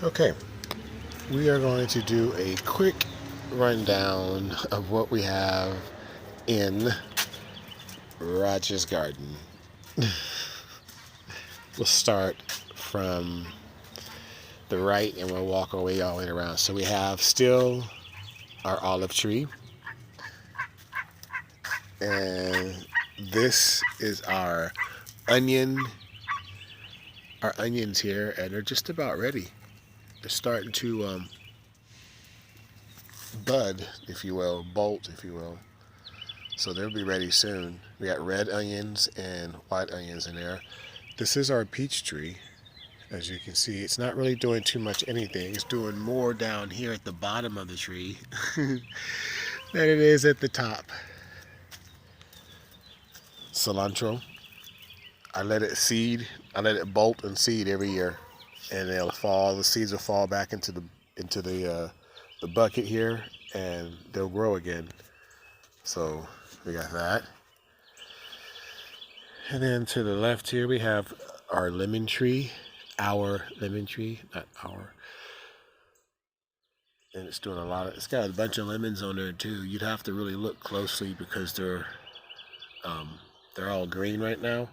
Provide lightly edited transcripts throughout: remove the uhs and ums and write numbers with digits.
Okay, we are going to do a quick rundown of what we have in Roger's garden. We'll start from the right and we'll walk our way all the way around. So we have still our olive tree, and this is onion, our onions here, and they're just about ready. They're starting to bud, if you will, bolt, if you will. So they'll be ready soon. We got red onions and white onions in there. This is our peach tree. As you can see, it's not really doing too much anything. It's doing more down here at the bottom of the tree than it is at the top. Cilantro. I let it seed. I let it bolt and seed every year, and they'll fall. The seeds will fall back into the bucket here, and they'll grow again. So we got that. And then to the left here we have our lemon tree, our lemon tree, not our. And it's doing it's got a bunch of lemons on there too. You'd have to really look closely because they're all green right now,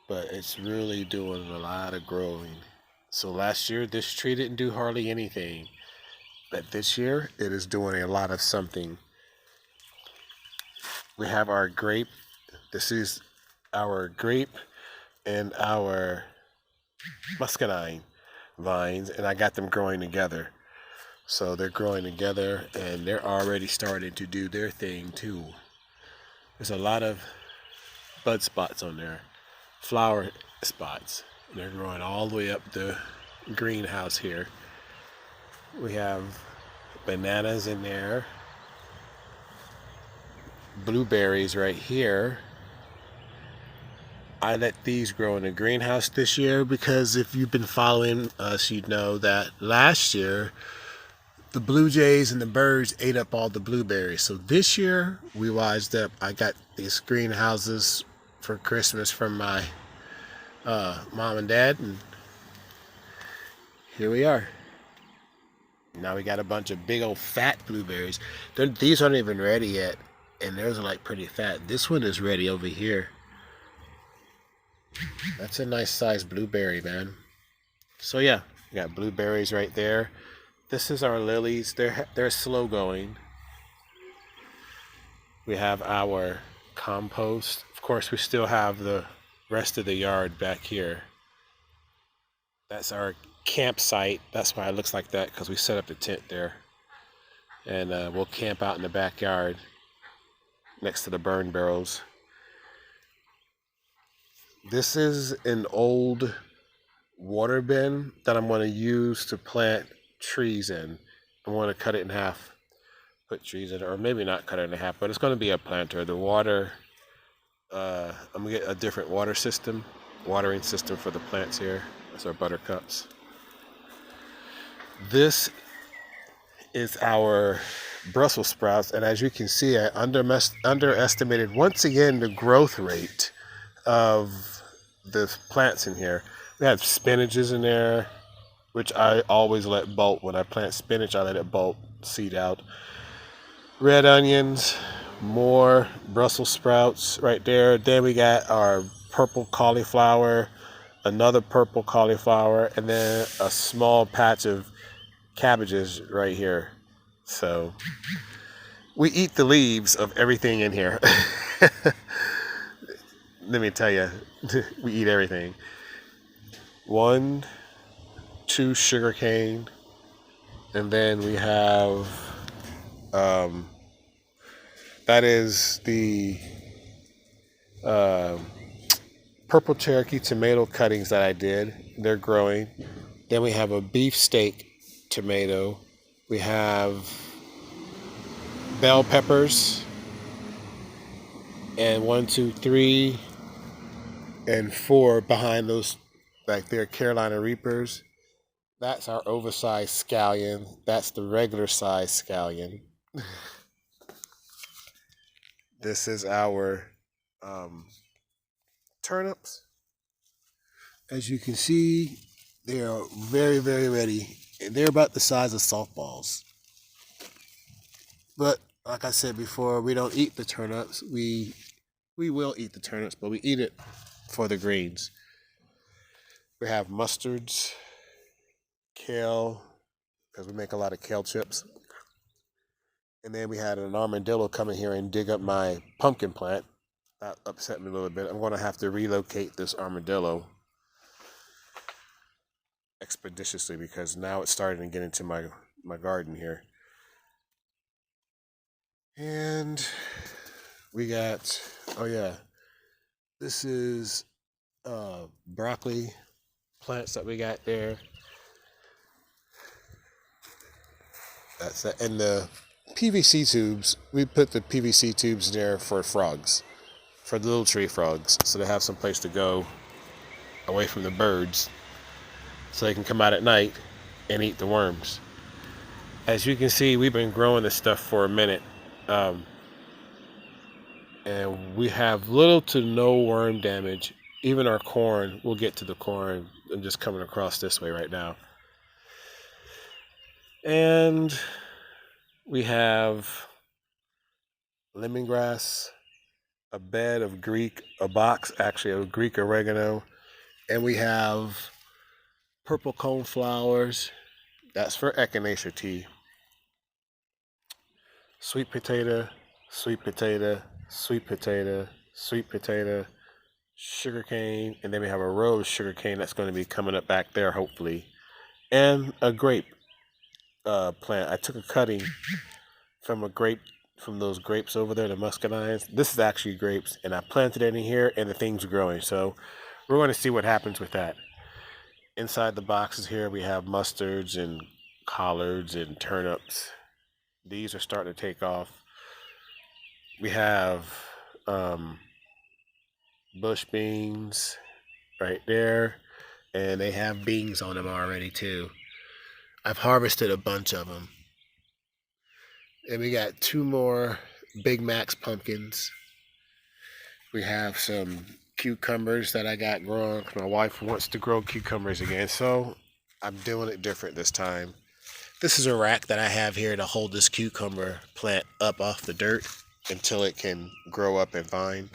but it's really doing a lot of growing. So last year this tree didn't do hardly anything, but this year it is doing a lot of something. We have our grape. This is our grape and our muscadine vines, and I got them growing together. So they're growing together and they're already starting to do their thing too. There's a lot of bud spots on there, flower spots. They're growing all the way up the greenhouse here. We have bananas in there, blueberries right here. I let these grow in the greenhouse this year because if you've been following us, you'd know that last year the blue jays and the birds ate up all the blueberries. So this year we wised up. I got these greenhouses for Christmas from my mom and dad, and here we are. Now we got a bunch of big old fat blueberries. These aren't even ready yet, and theirs are like pretty fat. This one is ready over here. That's a nice sized blueberry, man. So yeah, we got blueberries right there. This is our lilies. They're slow going. We have our compost. Of course, we still have the rest of the yard back here. That's our campsite. That's why it looks like that, because we set up the tent there. And we'll camp out in the backyard next to the burn barrels. This is an old water bin that I'm going to use to plant trees in. I want to cut it in half, put trees in it, or maybe not cut it in half, but it's going to be a planter. The water, I'm going to get a different watering system for the plants here. That's our buttercups. This is our Brussels sprouts, and as you can see, I underestimated once again the growth rate of the plants in here. We have spinaches in there, which I always let bolt. When I plant spinach, I let it bolt, seed out. Red onions, more Brussels sprouts right there. Then we got our purple cauliflower, another purple cauliflower, and then a small patch of cabbages right here. So we eat the leaves of everything in here. Let me tell you, we eat everything. 1, 2 sugar cane, and then we have that is the purple Cherokee tomato cuttings that I did. They're growing. Then we have a beefsteak tomato. We have bell peppers, and 1, 2, 3, and 4 behind those back there, Carolina Reapers. That's our oversized scallion. That's the regular size scallion. This is our turnips. As you can see, they are very, very ready. And they're about the size of softballs. But like I said before, we don't eat the turnips. We will eat the turnips, but we eat it for the greens. We have mustards, kale, because we make a lot of kale chips. And then we had an armadillo come in here and dig up my pumpkin plant. That upset me a little bit. I'm going to have to relocate this armadillo expeditiously because now it's starting to get into my garden here. And we got, oh yeah, this is broccoli plants that we got there. That's that. And the PVC tubes, we put the PVC tubes there for frogs, for the little tree frogs, so they have some place to go away from the birds, so they can come out at night and eat the worms. As you can see, we've been growing this stuff for a minute, and we have little to no worm damage. Even our corn, we'll get to the corn. I'm just coming across this way right now. And we have lemongrass, a bed of a box actually of Greek oregano, and we have purple cone flowers. That's for echinacea tea. Sweet potato, sweet potato, sweet potato, sweet potato, sugar cane, and then we have a row of sugar cane that's going to be coming up back there hopefully, and a grape plant. I took a cutting from those grapes over there, the muscadines. This is actually grapes, and I planted it in here, and the thing's growing. So we're going to see what happens with that. Inside the boxes here, we have mustards and collards and turnips. These are starting to take off. We have bush beans right there, and they have beans on them already too. I've harvested a bunch of them. And we got 2 more Big Macs pumpkins. We have some cucumbers that I got growing. My wife wants to grow cucumbers again, so I'm doing it different this time. This is a rack that I have here to hold this cucumber plant up off the dirt until it can grow up and vine.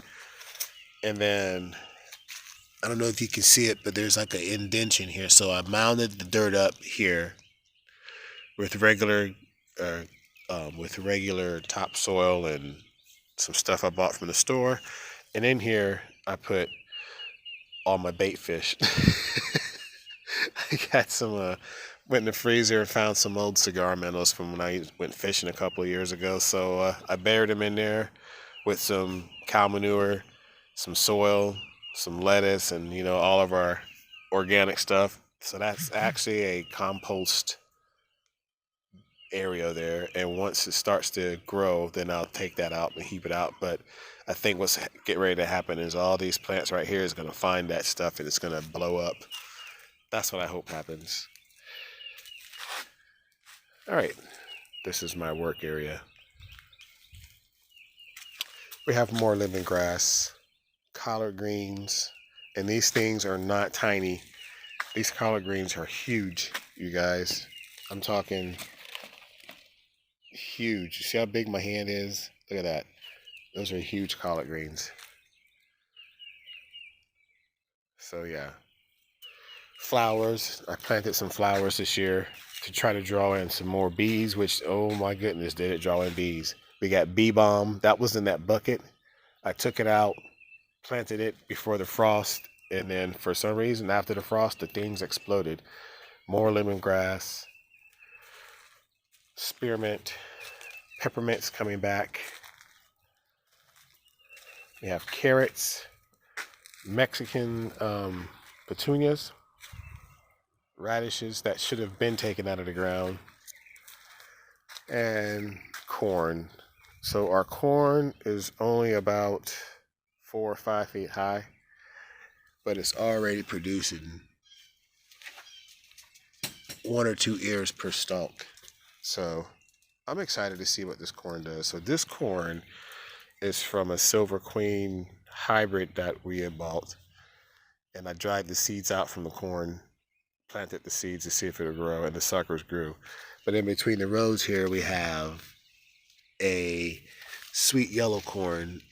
And then, I don't know if you can see it, but there's like an indentation here. So I mounted the dirt up here with regular topsoil and some stuff I bought from the store. And in here, I put all my bait fish. I got some, went in the freezer and found some old cigar minnows from when I went fishing a couple of years ago. So I buried them in there with some cow manure, some soil, some lettuce, and all of our organic stuff. So that's actually a compost area there, and once it starts to grow, then I'll take that out and heap it out. But I think what's getting ready to happen is all these plants right here is going to find that stuff and it's going to blow up. That's what I hope happens. All right, this is my work area. We have more lemongrass, collard greens, and these things are not tiny. These collard greens are huge, you guys. I'm talking huge. You see how big my hand is? Look at that. Those are huge collard greens. So yeah. Flowers. I planted some flowers this year to try to draw in some more bees, which, oh my goodness, did it draw in bees. We got bee balm. That was in that bucket. I took it out, planted it before the frost, and then for some reason after the frost, the things exploded. More lemongrass, spearmint, peppermint's coming back. We have carrots, Mexican petunias, radishes that should have been taken out of the ground, and corn. So our corn is only about 4 or 5 feet high, but it's already producing 1 or 2 ears per stalk. So I'm excited to see what this corn does. So this corn is from a Silver Queen hybrid that we had bought, and I dried the seeds out from the corn planted the seeds to see if it'll grow, and the suckers grew. But in between the rows here, we have a sweet yellow corn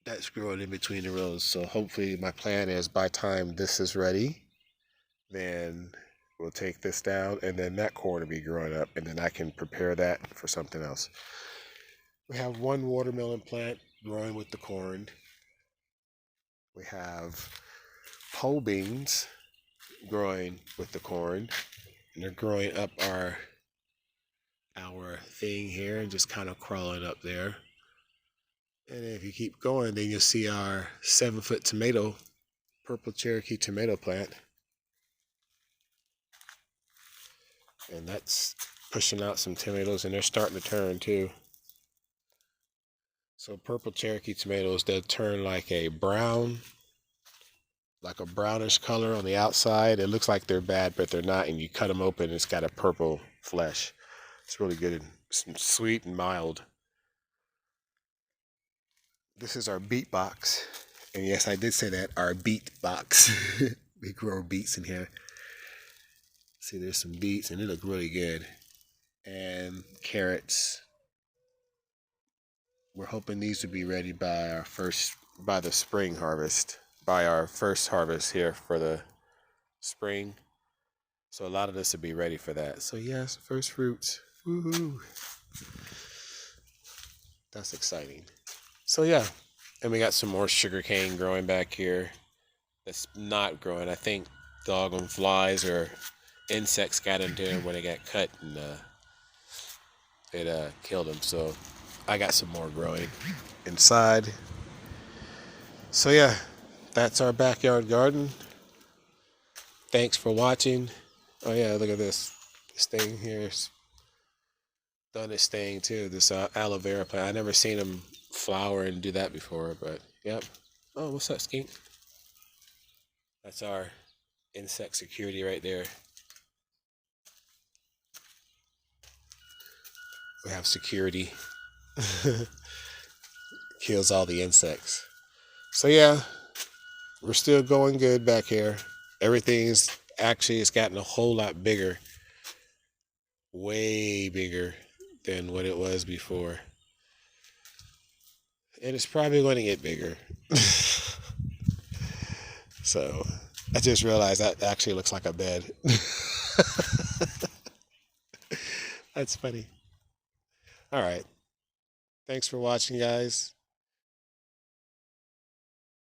that's growing in between the rows. So hopefully my plan is by time this is ready, then we'll take this down and then that corn will be growing up, and then I can prepare that for something else. We have one watermelon plant growing with the corn. We have pole beans growing with the corn, and they're growing up our thing here and just kind of crawling up there. And if you keep going, then you'll see our 7-foot tomato, purple Cherokee tomato plant. And that's pushing out some tomatoes, and they're starting to turn too. So purple Cherokee tomatoes, they'll turn like a brown, like a brownish color on the outside. It looks like they're bad, but they're not. And you cut them open, it's got a purple flesh. It's really good and sweet and mild. This is our beet box. And yes, I did say that, our beet box. We grow beets in here. See, there's some beets, and they look really good. And carrots. We're hoping these will be ready by the spring harvest, by our first harvest here for the spring. So a lot of this will be ready for that. So yes, first fruits. Woohoo! That's exciting. So yeah, and we got some more sugar cane growing back here. That's not growing. I think doggone flies or insects got into it when it got cut, and it killed them. So I got some more growing inside. So yeah, that's our backyard garden. Thanks for watching. Oh yeah, look at this. This thing here is done its thing too. This aloe vera plant. I never seen them flower and do that before, but yep. Oh, what's up, skink? That's our insect security right there. We have security. Kills all the insects. So yeah, we're still going good back here. Everything's actually, it's gotten a whole lot bigger. Way bigger than what it was before. And it's probably going to get bigger. So I just realized that actually looks like a bed. That's funny. All right. Thanks for watching, guys.